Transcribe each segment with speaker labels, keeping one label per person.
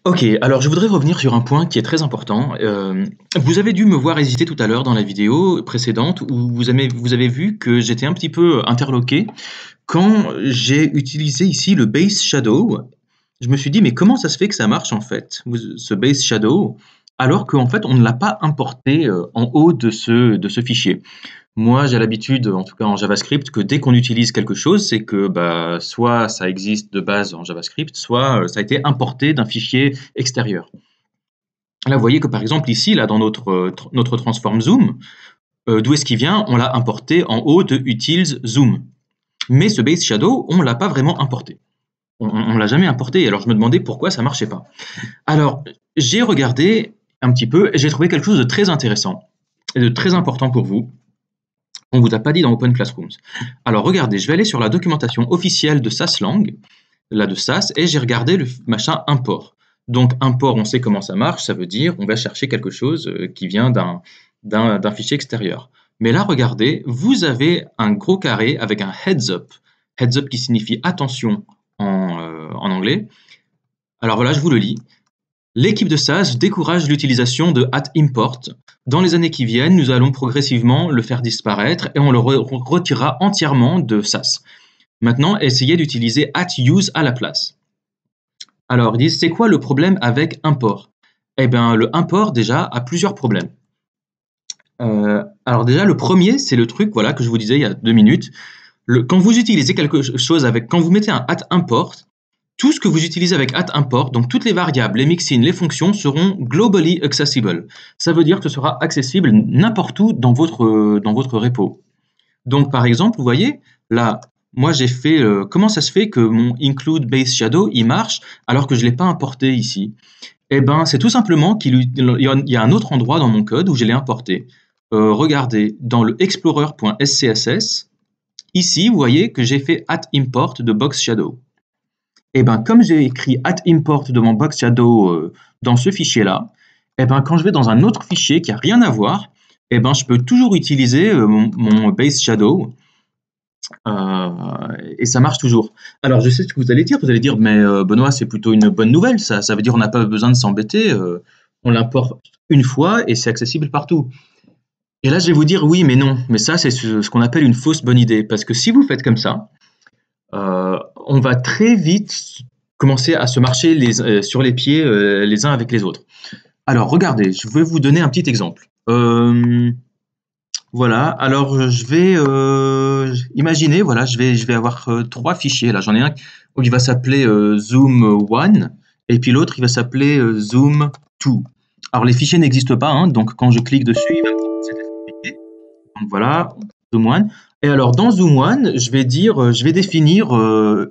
Speaker 1: Ok, alors je voudrais revenir sur un point qui est très important. Vous avez dû me voir hésiter tout à l'heure dans la vidéo précédente où vous avez vu que j'étais un petit peu interloqué quand j'ai utilisé ici le Base Shadow. Je me suis dit, mais comment ça se fait que ça marche en fait, ce Base Shadow, alors qu'en fait on ne l'a pas importé en haut de ce fichier. Moi, j'ai l'habitude, en tout cas en JavaScript, que dès qu'on utilise quelque chose, c'est que bah, soit ça existe de base en JavaScript, soit ça a été importé d'un fichier extérieur. Là, vous voyez que par exemple ici, là, dans notre transform zoom, d'où est-ce qu'il vient? On l'a importé en haut de utils zoom. Mais ce base shadow, on ne l'a pas vraiment importé. On ne l'a jamais importé. Alors je me demandais pourquoi ça ne marchait pas. Alors, j'ai regardé un petit peu et j'ai trouvé quelque chose de très intéressant et de très important pour vous. On ne vous a pas dit dans Open Classrooms. Alors regardez, je vais aller sur la documentation officielle de SASLang, là de SAS, et j'ai regardé le machin import. Donc import, on sait comment ça marche, ça veut dire on va chercher quelque chose qui vient d'un fichier extérieur. Mais là, regardez, vous avez un gros carré avec un heads up. Heads up qui signifie attention en anglais. Alors voilà, je vous le lis. L'équipe de SAS décourage l'utilisation de @import. Dans les années qui viennent, nous allons progressivement le faire disparaître et on le retirera entièrement de SAS. Maintenant, essayez d'utiliser @use à la place. Alors, ils disent, c'est quoi le problème avec import? Eh bien, le import, déjà, a plusieurs problèmes. Alors déjà, le premier, c'est le truc voilà, que je vous disais il y a 2 minutes. Quand vous utilisez quelque chose quand vous mettez un @import, tout ce que vous utilisez avec @import, donc toutes les variables, les mixins, les fonctions seront globally accessible. Ça veut dire que ce sera accessible n'importe où dans votre repo. Donc par exemple, vous voyez, là, moi j'ai fait, comment ça se fait que mon include base shadow, il marche alors que je ne l'ai pas importé ici? Eh ben, c'est tout simplement qu'il y a un autre endroit dans mon code où je l'ai importé. Regardez, dans le explorer.scss, ici, vous voyez que j'ai fait @import de box shadow. Et ben, comme j'ai écrit @import de mon box shadow dans ce fichier-là, et ben, quand je vais dans un autre fichier qui n'a rien à voir, et ben, je peux toujours utiliser mon base shadow et ça marche toujours. Alors, je sais ce que vous allez dire, mais Benoît, c'est plutôt une bonne nouvelle, ça veut dire qu'on n'a pas besoin de s'embêter, on l'importe une fois et c'est accessible partout. Et là, je vais vous dire oui, mais non, mais ça, c'est ce qu'on appelle une fausse bonne idée, parce que si vous faites comme ça, on va très vite commencer à se marcher sur les pieds les uns avec les autres. Alors, regardez, je vais vous donner un petit exemple. Voilà, alors je vais imaginer, voilà, je vais avoir 3 fichiers. Là, j'en ai un où il va s'appeler Zoom1 et puis l'autre, il va s'appeler Zoom2. Alors, les fichiers n'existent pas, hein, donc quand je clique dessus, il va me proposer des fichiers. Donc voilà, Zoom1. Et alors dans Zoom1, je vais définir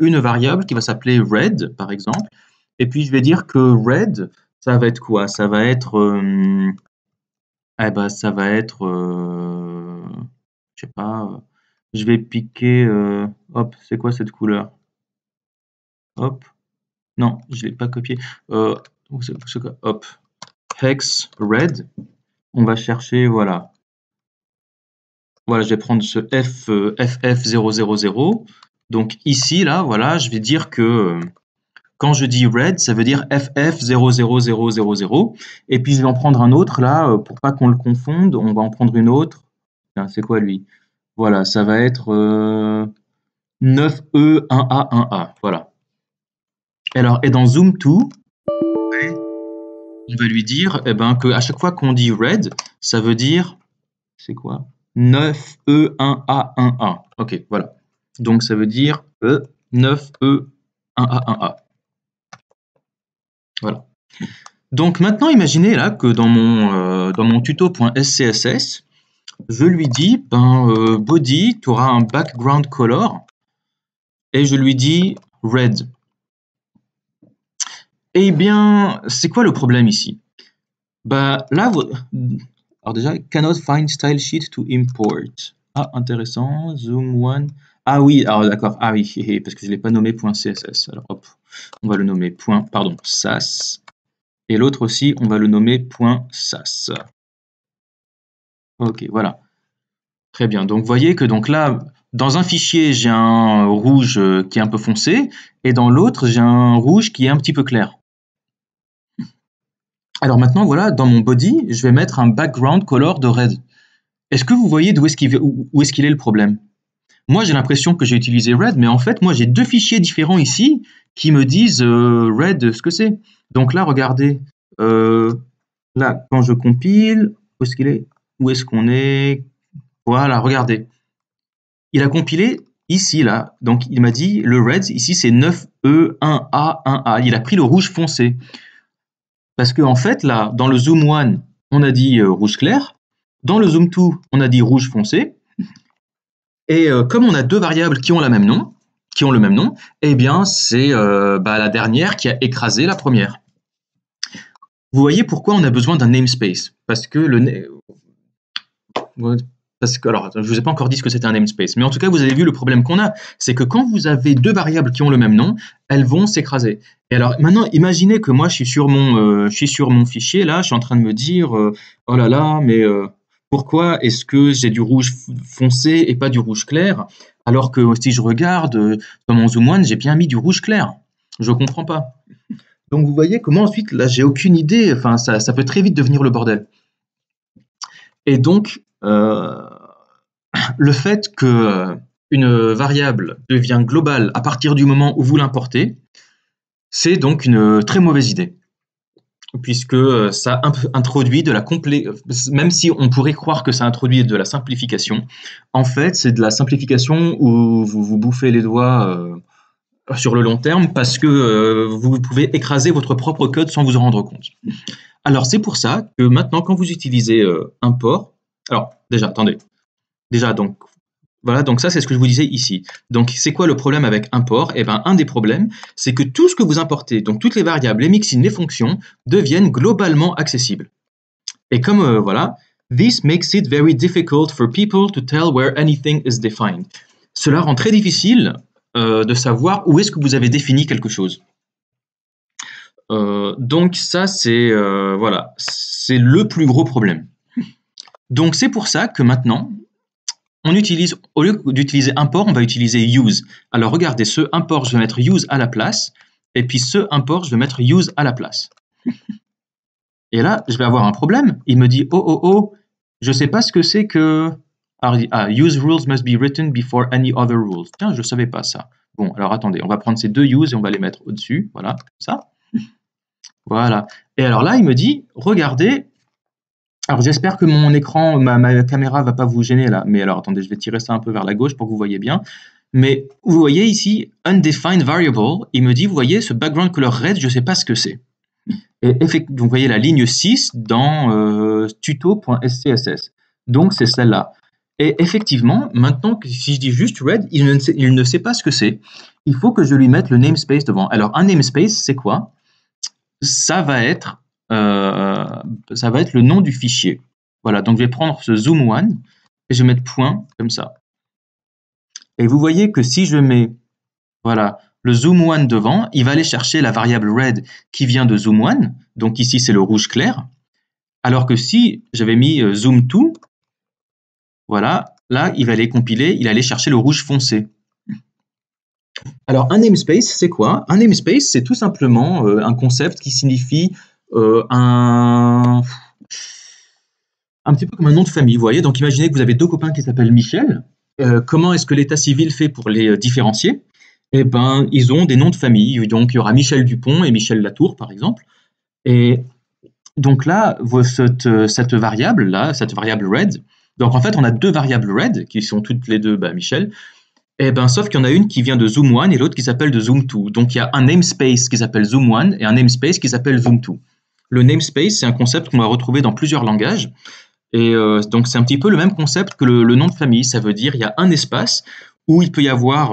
Speaker 1: une variable qui va s'appeler red, par exemple. Et puis je vais dire que red, ça va être quoi? Ça va être, eh ben, ça va être, je sais pas, je vais piquer, hop, c'est quoi cette couleur? Hop, non, je l'ai pas copié. C'est quoi? Hop, hex red. On va chercher, voilà. Voilà, je vais prendre ce FF000. Donc ici, là, voilà, je vais dire que quand je dis red, ça veut dire FF00000. Et puis je vais en prendre un autre là, pour pas qu'on le confonde, on va en prendre une autre. Tiens, c'est quoi lui? Voilà, ça va être 9E1A1A. Voilà. Alors, et dans Zoom2, on va lui dire eh ben, qu'à chaque fois qu'on dit red, ça veut dire, c'est quoi? 9E1A1A. Ok, voilà. Donc ça veut dire 9E1A1A. Voilà. Donc maintenant, imaginez là que dans mon tuto.scss, je lui dis, body, tu auras un background color, et je lui dis red. Eh bien, c'est quoi le problème ici? Bah là, alors déjà, cannot find style sheet to import. Ah, intéressant, zoom one. Ah oui, alors d'accord, ah oui, parce que je ne l'ai pas nommé .css. Alors hop, on va le nommer .sas. Et l'autre aussi, on va le nommer .sas. Ok, voilà. Très bien. Donc, vous voyez que donc là, dans un fichier, j'ai un rouge qui est un peu foncé, et dans l'autre, j'ai un rouge qui est un petit peu clair. Alors maintenant, voilà, dans mon body, je vais mettre un background color de red. Est-ce que vous voyez d'où est-ce qu'il est le problème? Moi, j'ai l'impression que j'ai utilisé red, mais en fait, moi, j'ai deux fichiers différents ici qui me disent red ce que c'est. Donc là, regardez, là, quand je compile, où est-ce qu'il est? Où est-ce qu'on est? Voilà, regardez. Il a compilé ici, là. Donc, il m'a dit, le red, ici, c'est 9E1A, 1A. Il a pris le rouge foncé. Parce que en fait, là, dans le zoom 1, on a dit rouge clair. Dans le zoom 2, on a dit rouge foncé. Et comme on a deux variables qui ont le même nom, eh bien, c'est la dernière qui a écrasé la première. Vous voyez pourquoi on a besoin d'un namespace? Parce que alors, je vous ai pas encore dit ce que c'était un namespace, mais en tout cas, vous avez vu le problème qu'on a, c'est que quand vous avez deux variables qui ont le même nom, elles vont s'écraser. Et alors, maintenant, imaginez que moi, je suis sur mon fichier, là, je suis en train de me dire, oh là là, mais pourquoi est-ce que j'ai du rouge foncé et pas du rouge clair, alors que si je regarde dans mon zoom one, j'ai bien mis du rouge clair. Je comprends pas. Donc, vous voyez comment ensuite, là, j'ai aucune idée, enfin, ça peut très vite devenir le bordel. Et donc, le fait que une variable devient globale à partir du moment où vous l'importez, c'est donc une très mauvaise idée, puisque ça introduit de la même si on pourrait croire que ça introduit de la simplification, en fait, c'est de la simplification où vous vous bouffez les doigts sur le long terme parce que vous pouvez écraser votre propre code sans vous en rendre compte. Alors, c'est pour ça que maintenant, quand vous utilisez import, alors déjà, attendez, déjà, donc, voilà, donc ça, c'est ce que je vous disais ici. Donc, c'est quoi le problème avec import? Eh bien, un des problèmes, c'est que tout ce que vous importez, donc toutes les variables, les mixins, les fonctions, deviennent globalement accessibles. Et comme, voilà, this makes it very difficult for people to tell where anything is defined. Cela rend très difficile de savoir où est-ce que vous avez défini quelque chose. Donc ça, c'est voilà, c'est le plus gros problème. Donc c'est pour ça que maintenant, on utilise, au lieu d'utiliser import, on va utiliser use. Alors regardez, ce import, je vais mettre use à la place, et puis ce import, je vais mettre use à la place. Et là, je vais avoir un problème. Il me dit, oh, je ne sais pas ce que c'est que... Alors, il dit, use rules must be written before any other rules. Tiens, je ne savais pas ça. Bon, alors attendez, on va prendre ces deux use et on va les mettre au-dessus, voilà, comme ça. Voilà. Et alors là, il me dit, regardez, alors j'espère que mon écran, ma caméra va pas vous gêner là, mais alors attendez, je vais tirer ça un peu vers la gauche pour que vous voyez bien. Mais vous voyez ici, undefined variable, il me dit, vous voyez, ce background color red, je ne sais pas ce que c'est. Et donc vous voyez la ligne 6 dans tuto.scss. Donc c'est celle-là. Et effectivement, maintenant, si je dis juste red, il ne sait pas ce que c'est. Il faut que je lui mette le namespace devant. Alors un namespace, c'est quoi? Ça va être le nom du fichier. Voilà, donc je vais prendre ce zoom one et je vais mettre point comme ça. Et vous voyez que si je mets voilà, le zoom one devant, il va aller chercher la variable red qui vient de zoom one, donc ici c'est le rouge clair, alors que si j'avais mis zoom 2, voilà, là il va aller compiler, il allait chercher le rouge foncé. Alors un namespace, c'est quoi? Un namespace, c'est tout simplement un concept qui signifie un petit peu comme un nom de famille, vous voyez. Donc imaginez que vous avez deux copains qui s'appellent Michel. Comment est-ce que l'état civil fait pour les différencier? Eh ben, ils ont des noms de famille. Donc il y aura Michel Dupont et Michel Latour, par exemple. Et donc là, cette variable-là, cette variable red, donc en fait, on a deux variables red qui sont toutes les deux Michel. Eh ben, sauf qu'il y en a une qui vient de zoom 1 et l'autre qui s'appelle de zoom 2. Donc il y a un namespace qui s'appelle zoom 1 et un namespace qui s'appelle zoom 2. Le namespace, c'est un concept qu'on va retrouver dans plusieurs langages. Et donc c'est un petit peu le même concept que le nom de famille. Ça veut dire il y a un espace où il peut y avoir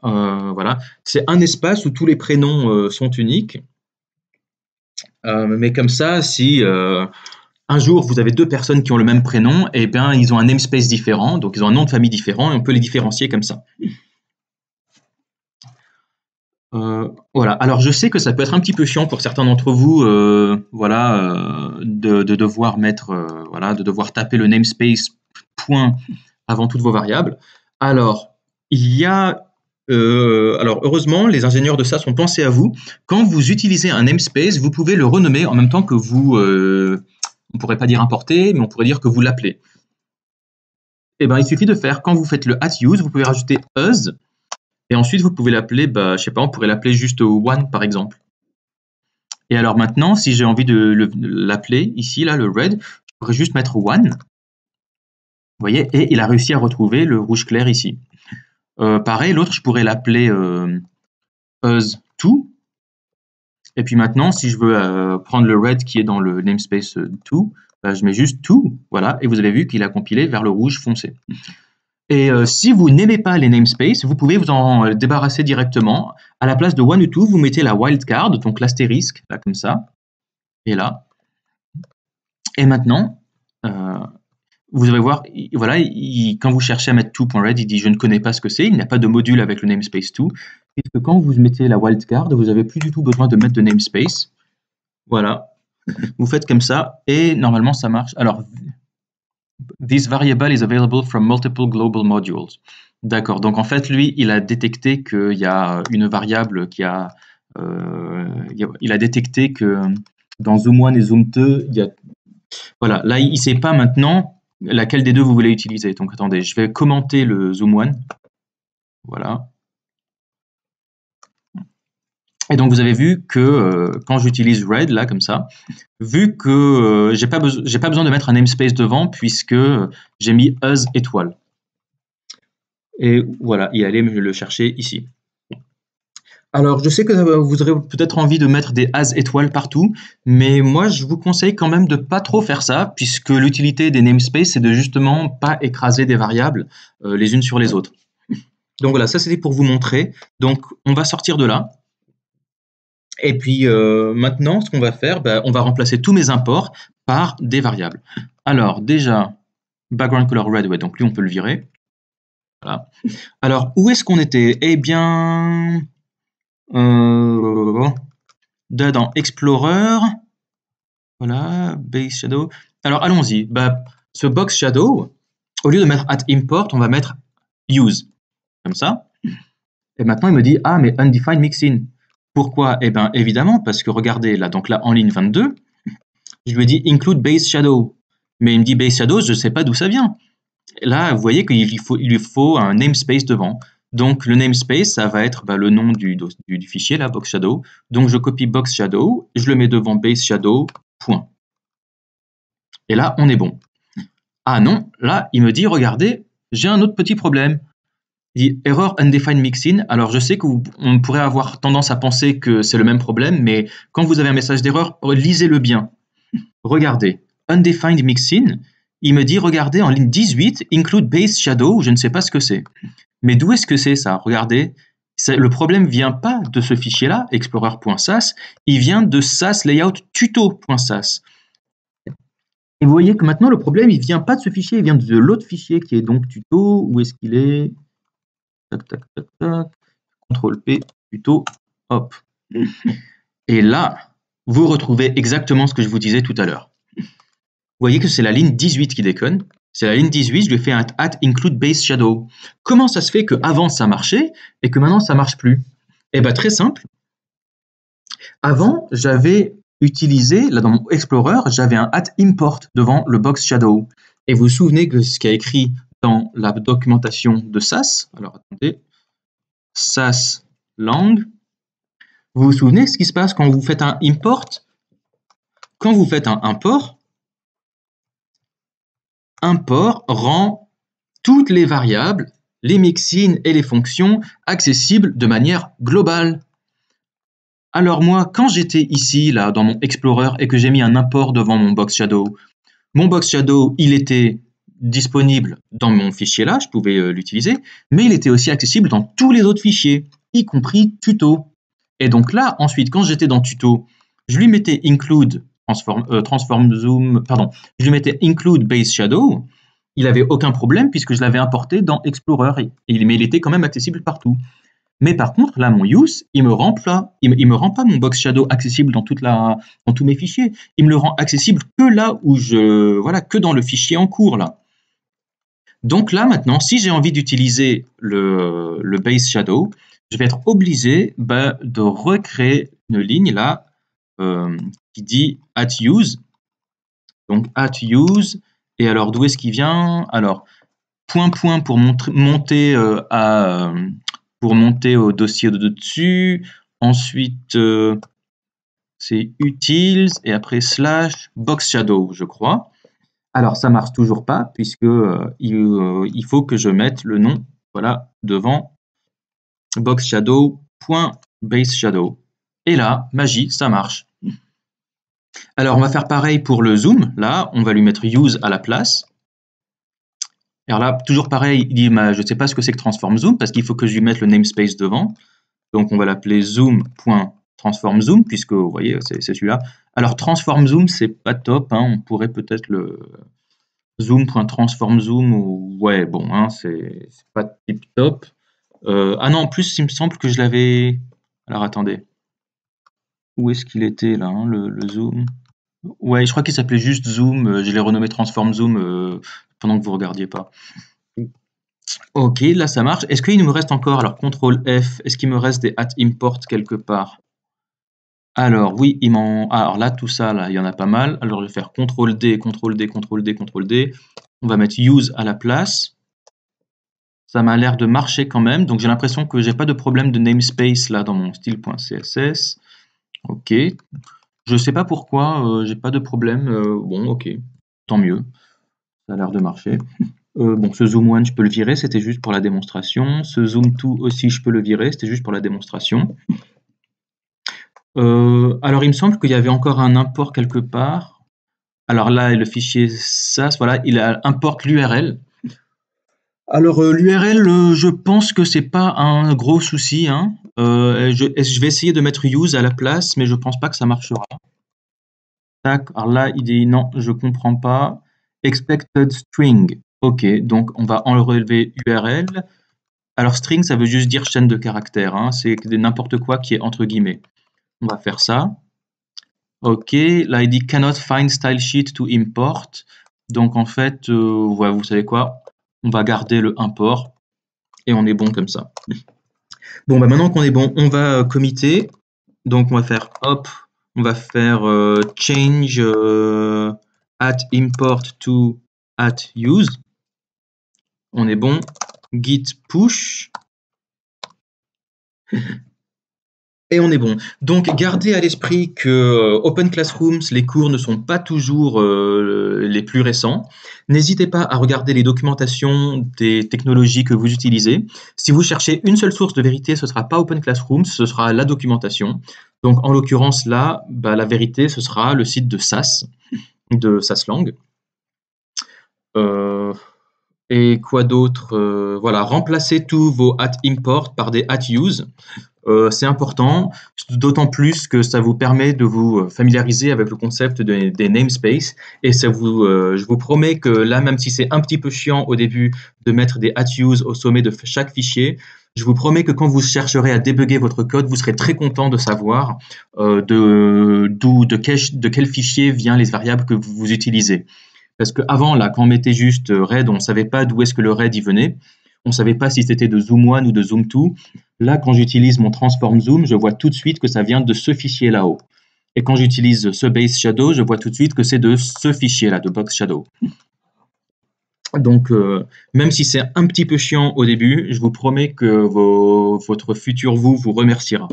Speaker 1: voilà, c'est un espace où tous les prénoms sont uniques. Mais comme ça, si un jour vous avez deux personnes qui ont le même prénom, eh bien ils ont un namespace différent, donc ils ont un nom de famille différent et on peut les différencier comme ça. Voilà. Alors je sais que ça peut être un petit peu chiant pour certains d'entre vous, voilà, de devoir mettre, voilà, de devoir taper le namespace point avant toutes vos variables. Alors il y a alors heureusement, les ingénieurs de SAS ont pensé à vous. Quand vous utilisez un namespace, vous pouvez le renommer en même temps que vous, on pourrait pas dire importer, mais on pourrait dire que vous l'appelez. Eh ben, il suffit de faire, quand vous faites le @use, vous pouvez rajouter us, et ensuite vous pouvez l'appeler, je sais pas, on pourrait l'appeler juste one par exemple. Et alors maintenant, si j'ai envie de l'appeler ici, là, le red, je pourrais juste mettre one. Vous voyez, et il a réussi à retrouver le rouge clair ici. Pareil, l'autre, je pourrais l'appeler us2. Et puis maintenant, si je veux prendre le red qui est dans le namespace 2, je mets juste 2, voilà, et vous avez vu qu'il a compilé vers le rouge foncé. Et si vous n'aimez pas les namespaces, vous pouvez vous en débarrasser directement. À la place de one ou two, vous mettez la wildcard, donc l'astérisque, là comme ça, et là. Et maintenant, vous allez voir, voilà, quand vous cherchez à mettre 2.red, il dit je ne connais pas ce que c'est, il n'y a pas de module avec le namespace 2. Puisque quand vous mettez la wildcard, vous n'avez plus du tout besoin de mettre de namespace. Voilà, vous faites comme ça, et normalement ça marche. Alors, this variable is available from multiple global modules. D'accord, donc en fait, lui, il a détecté qu'il y a une variable qui a... il a détecté que dans Zoom1 et Zoom2, il y a... Voilà, là, il ne sait pas maintenant laquelle des deux vous voulez utiliser. Donc attendez, je vais commenter le Zoom1. Voilà. Et donc vous avez vu que quand j'utilise red, là, comme ça, vu que j'ai pas besoin de mettre un namespace devant, puisque j'ai mis us étoile. Et voilà, il allait me le chercher ici. Alors, je sais que vous aurez peut-être envie de mettre des as étoiles partout, mais moi, je vous conseille quand même de pas trop faire ça, puisque l'utilité des namespaces, c'est de justement pas écraser des variables les unes sur les autres. Donc voilà, ça c'était pour vous montrer. Donc, on va sortir de là. Et puis maintenant, ce qu'on va faire, on va remplacer tous mes imports par des variables. Alors déjà, background color red, ouais, donc lui on peut le virer. Voilà. Alors où est-ce qu'on était? Eh bien, dans Explorer, voilà, base shadow. Alors allons-y. Ce box shadow, au lieu de mettre @import, on va mettre use, comme ça. Et maintenant il me dit ah mais undefined mixin. Pourquoi? Eh bien, évidemment, parce que regardez, là, donc là, en ligne 22, je lui ai dit include base shadow. Mais il me dit base shadow, je ne sais pas d'où ça vient. Là, vous voyez qu'il lui faut un namespace devant. Donc, le namespace, ça va être le nom du fichier, là, box shadow. Donc, je copie box shadow, je le mets devant base shadow, point. Et là, on est bon. Ah non, là, il me dit, regardez, j'ai un autre petit problème. Il dit error undefined mixin. Alors je sais qu'on pourrait avoir tendance à penser que c'est le même problème, mais quand vous avez un message d'erreur, lisez-le bien. Regardez, undefined mixin, il me dit regardez en ligne 18, include base shadow, je ne sais pas ce que c'est. Mais d'où est-ce que c'est ça? Regardez, le problème vient pas de ce fichier-là, explorer.sas, il vient de sas layout tuto.sas. Et vous voyez que maintenant le problème, il vient pas de ce fichier, il vient de l'autre fichier qui est donc tuto. Où est-ce qu'il est? Tac, tac, tac, tac. CTRL P, tuto, hop. Et là, vous retrouvez exactement ce que je vous disais tout à l'heure. Vous voyez que c'est la ligne 18 qui déconne. C'est la ligne 18, je lui ai fait un @include base shadow. Comment ça se fait qu'avant ça marchait et que maintenant ça marche plus? Eh bien très simple. Avant, j'avais utilisé, là dans mon Explorer, j'avais un @import devant le box shadow. Et vous vous souvenez que ce qu'il y a écrit dans la documentation de SAS, alors attendez, SAS lang. Vous vous souvenez ce qui se passe quand vous faites un import? Quand vous faites un import rend toutes les variables, les mixins et les fonctions accessibles de manière globale. Alors moi, quand j'étais ici, là, dans mon Explorer, et que j'ai mis un import devant mon box shadow, il était disponible dans mon fichier là, je pouvais l'utiliser, mais il était aussi accessible dans tous les autres fichiers, y compris tuto. Et donc là, ensuite, quand j'étais dans tuto, je lui mettais include transform zoom, pardon, je lui mettais include base shadow. Il n'avait aucun problème puisque je l'avais importé dans Explorer, mais il était quand même accessible partout. Mais par contre, là, mon use, il me rend pas mon box shadow accessible dans tous mes fichiers. Il me le rend accessible que là où que dans le fichier en cours là. Donc là, maintenant, si j'ai envie d'utiliser le base shadow, je vais être obligé de recréer une ligne là qui dit @use. Donc @use. Et alors, d'où est-ce qu'il vient? Alors, point pour monter pour monter au dossier de dessus. Ensuite, c'est utils et après slash box shadow, je crois. Alors, ça marche toujours pas puisque il faut que je mette le nom, voilà, devant box shadow.base shadow. Et là, magie, ça marche. Alors, on va faire pareil pour le zoom. Là, on va lui mettre use à la place. Alors là, toujours pareil, il dit, je ne sais pas ce que c'est que transform zoom parce qu'il faut que je lui mette le namespace devant. Donc, on va l'appeler zoom.transform zoom puisque, vous voyez, c'est celui-là. Alors, transform zoom, c'est pas top. Hein, on pourrait peut-être le zoom.transform zoom. Ouais, bon, hein, c'est pas tip top. Ah non, en plus, il me semble que je l'avais... Alors, attendez. Où est-ce qu'il était, là, hein, le zoom? Ouais, je crois qu'il s'appelait juste zoom. Je l'ai renommé transform zoom pendant que vous regardiez pas. Ok, là ça marche. Est-ce qu'il me reste encore, alors CTRL F, est-ce qu'il me reste des @import quelque part? Alors oui, alors là, tout ça, là, il y en a pas mal. Alors je vais faire CTRL D, CTRL D, CTRL D, CTRL D. On va mettre use à la place. Ça m'a l'air de marcher quand même. Donc j'ai l'impression que j'ai pas de problème de namespace là dans mon style.css. Ok. Je sais pas pourquoi, j'ai pas de problème. Bon, ok. Tant mieux. Ça a l'air de marcher. Bon, ce zoom 1, je peux le virer, c'était juste pour la démonstration. Ce zoom 2 aussi, je peux le virer, c'était juste pour la démonstration. Alors, il me semble qu'il y avait encore un import quelque part. Alors là, le fichier SAS, voilà, il importe l'URL. Alors, l'URL, je pense que c'est pas un gros souci. Hein. Je vais essayer de mettre use à la place, mais je pense pas que ça marchera. Tac, alors là, il dit non, je comprends pas. Expected string. Ok, donc on va enlever URL. Alors string, ça veut juste dire chaîne de caractères, hein. C'est n'importe quoi qui est entre guillemets. On va faire ça. Ok, là il dit cannot find style sheet to import. Donc en fait, ouais, vous savez quoi? On va garder le import et on est bon comme ça. Bon, bah maintenant qu'on est bon, on va committer. Donc on va faire hop, on va faire change @import to @use. On est bon. Git push. Et on est bon. Donc, gardez à l'esprit que Open Classrooms, les cours ne sont pas toujours les plus récents. N'hésitez pas à regarder les documentations des technologies que vous utilisez. Si vous cherchez une seule source de vérité, ce ne sera pas Open Classrooms, ce sera la documentation. Donc, en l'occurrence, là, la vérité, ce sera le site de SAS Lang. Et quoi d'autre? Voilà, remplacez tous vos @import par des @use. C'est important, d'autant plus que ça vous permet de vous familiariser avec le concept des namespaces. Et je vous promets que là, même si c'est un petit peu chiant au début de mettre des @use au sommet de chaque fichier, je vous promets que quand vous chercherez à débugger votre code, vous serez très content de savoir de quel fichier viennent les variables que vous utilisez. Parce qu'avant, là, quand on mettait juste RAID, on ne savait pas d'où est-ce que le RAID y venait. On ne savait pas si c'était de Zoom 1 ou de Zoom 2. Là, quand j'utilise mon transform zoom, je vois tout de suite que ça vient de ce fichier là-haut. Et quand j'utilise ce base shadow, je vois tout de suite que c'est de ce fichier-là, de box shadow. Donc, même si c'est un petit peu chiant au début, je vous promets que votre futur vous remerciera.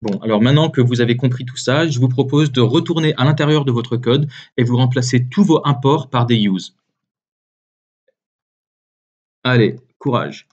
Speaker 1: Bon, alors maintenant que vous avez compris tout ça, je vous propose de retourner à l'intérieur de votre code et vous remplacez tous vos imports par des use. Allez, courage!